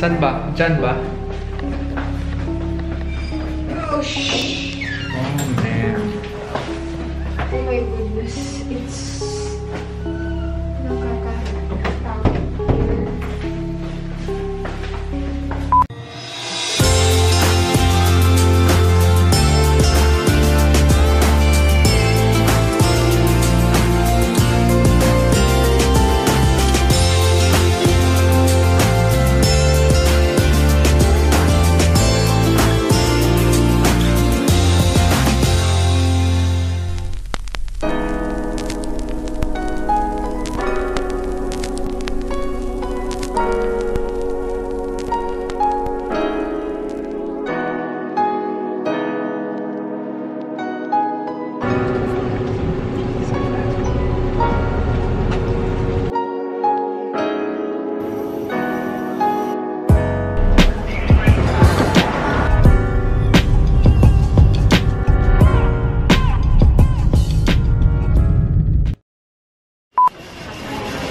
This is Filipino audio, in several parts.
San ba? Diyan ba? Push. Oh, man. Oh my goodness. It's...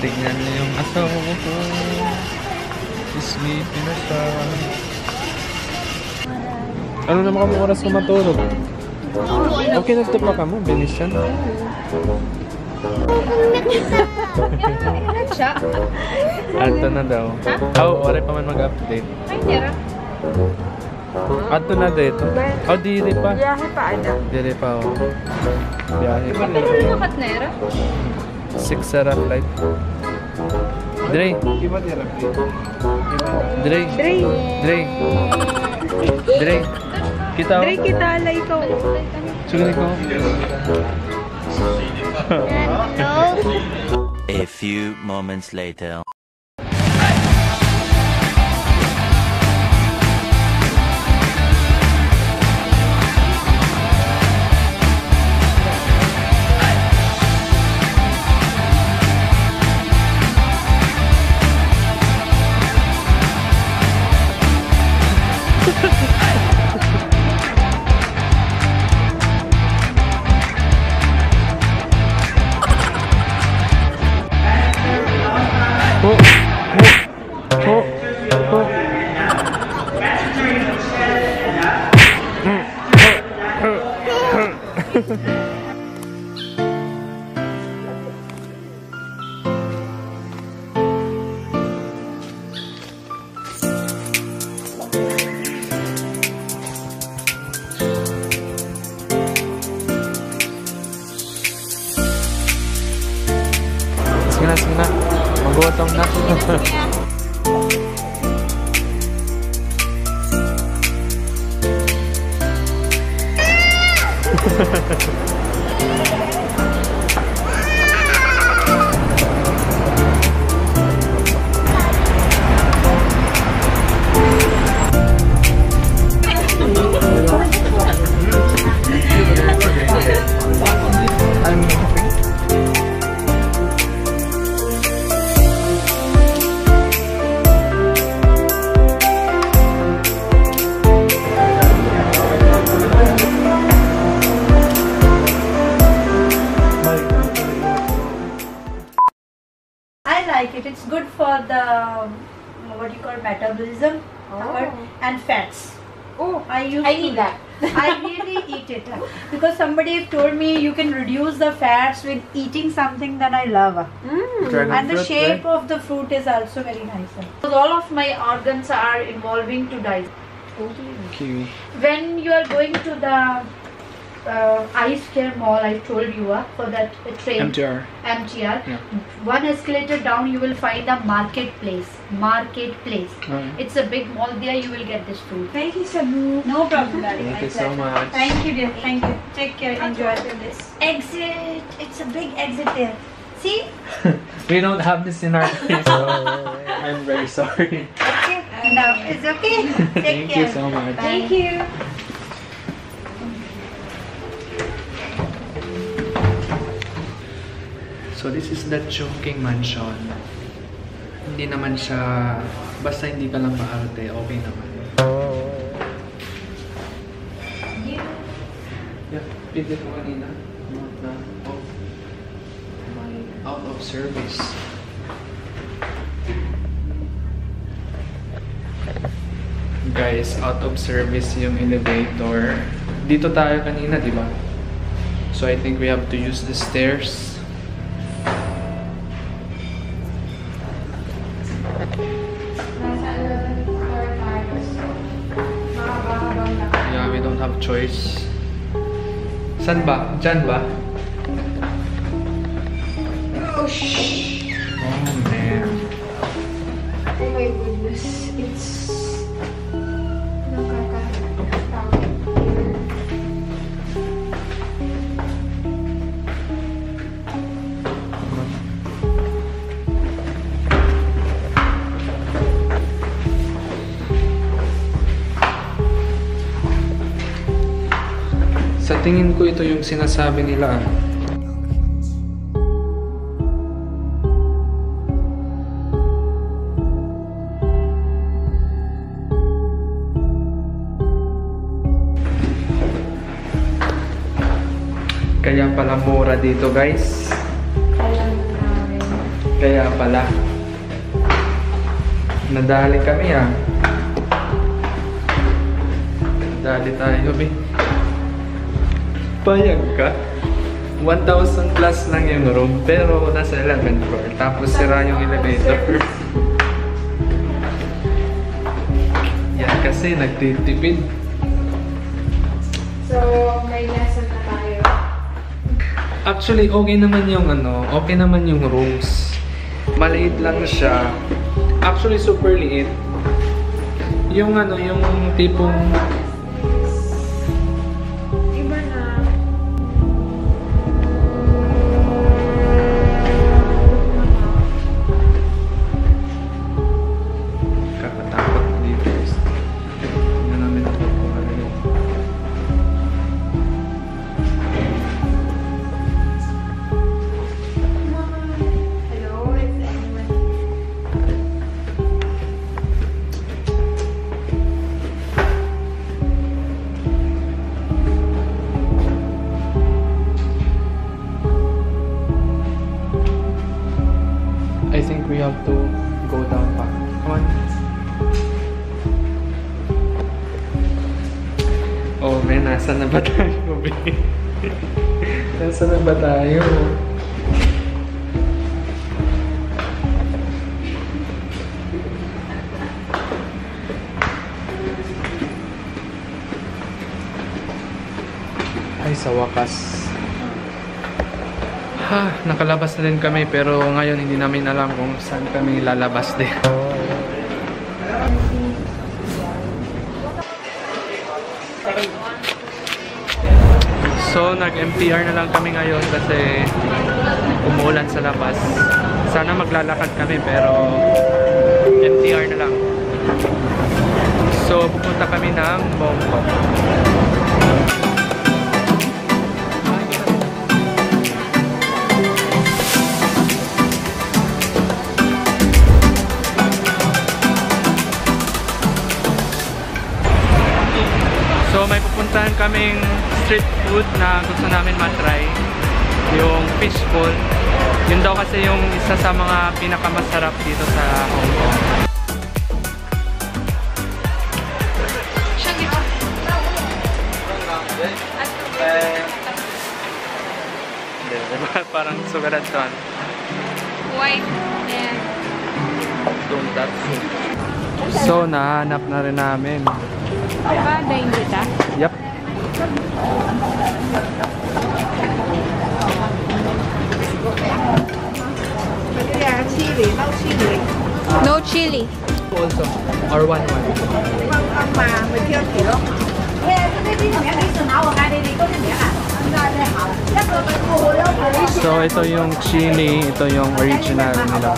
Tignan niyo yung asawa ko. Sleepy na siya. Ano naman kami oras ko matulog? Okay, nagtapa ka mo. Binis siya. Ato na daw. Oray pa man mag-update. Ay, tira. Ato na dito. Dili pa. Biyahe pa, ano? Dili pa, Biyahe pa. Pero yung katnera? 6 sarap flight. Dre. Dre. Dre. Dre. Dre. Kita. Dre, kita alay ko. Sugali ko. A few moments later. Sige na. Magutong na. It's good for the what you call metabolism and fats. I need that. I really eat it because somebody told me you can reduce the fats with eating something that I love. And the shape of the fruit is also very nice. Because all of my organs are evolving to die. Kiwi. When you are going to the Ice Care Mall, I told you for that train. MTR. Yeah. One escalator down, you will find a marketplace. It's a big mall. There you will get this food. Thank you, Sabu. No problem, darling. Thank you so much. Thank you, dear. Thank you. Take care. Enjoy this. Exit. It's a big exit there. See? We don't have this in our place, so I'm very sorry. Okay. No, it's okay. Take Thank care. you so much. Thank you. So this is the Chungking Mansion. Hindi naman siya, basta hindi ka lang maarte, okay naman. Yeah, pindot ko kanina. Out of service. Guys, out of service yung elevator. Dito tayo kanina, di ba? So I think we have to use the stairs. Yeah, we don't have choice. San ba? Diyan ba? Oh, shh. Oh man. Oh my goodness. It's... nakakatakot here. Sa tingin ko ito yung sinasabi nila. Kaya pala mura dito, guys. Kaya pala. Nadali kami ah. Nadali tayo, be. Payag ka? 1,000 plus lang yung room, pero nasa 11th floor. Tapos sira yung elevator. Yan kasi nagtitipid. So, may lesson na tayo. Actually, okay naman yung okay naman yung rooms. Maliit lang siya. Actually, super liit. Yung yung tipong Iba na. kakatakot dito. Tingnan namin ito kung ano yun. Hello, is anyone? I think we have to go down pa. Come on. Oh man, nasa na ba tayo, be? Nasa na ba tayo? Ay, sa wakas. Ha, nakalabas na din kami pero ngayon hindi namin alam kung saan kami lalabas din. So, nag-MTR na lang kami ngayon kasi umuulan sa labas. Sana maglalakad kami pero MTR na lang. So, pupunta kami ng Bongkok. So may pupuntahan kaming street food na gusto namin matry. Yung fishbowl. Yun daw kasi yung isa sa mga pinakamasarap dito sa Hong Kong. Parang sugaratan. White and... Don't touch. So nahanap na rin namin. Diba, dahin kita? Yup. No chili. Also, or one. So ito yung chili, ito yung original nila.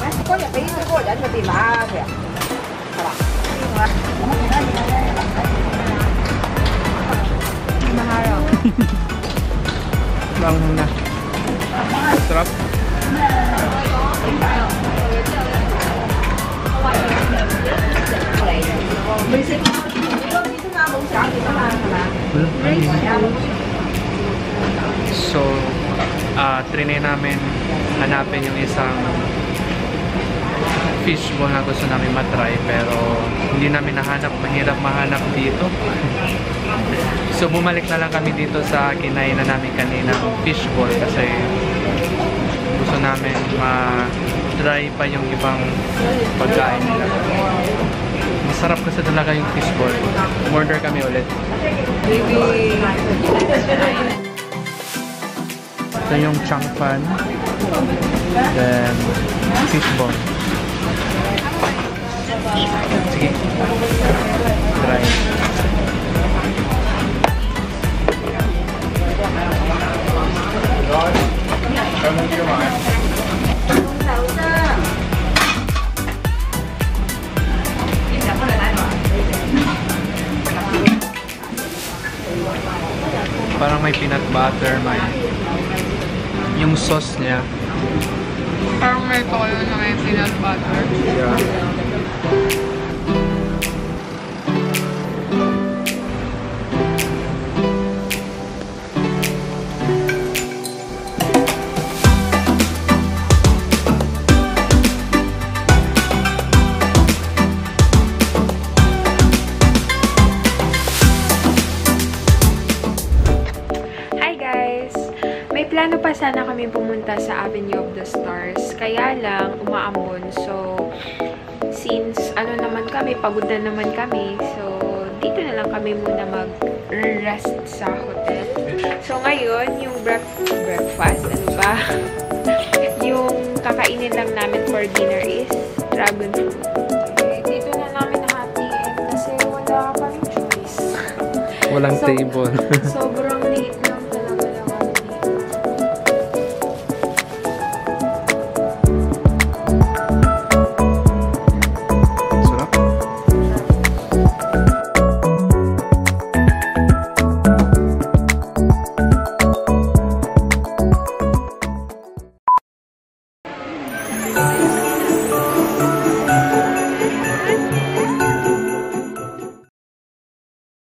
Maharaw. Lang na. Sarap. So, trinay namin hanapin yung isang fishbowl na gusto namin matry pero hindi namin nahanap. Mahirap mahanap dito. So bumalik na lang kami dito sa kinainan namin kanina, fishball, kasi gusto namin ma-try pa yung ibang pagkain nila. Masarap kasi talaga yung fishball. Order kami ulit. Ito yung changpan, then fishball. Sige, try. Parang may peanut butter, may yung sauce niya. Parang may toyo na may peanut butter. Yeah. Plano pa sana kami pumunta sa Avenue of the Stars. Kaya lang, umaambon. So, since ano naman kami, pagod na naman kami. So, dito na lang kami muna mag-rest sa hotel. So, ngayon, yung breakfast, ano ba? Yung kakainin lang namin for dinner is dragon fruit. Okay, dito na namin hatiin kasi wala pa rin choice. Walang table. Sobrang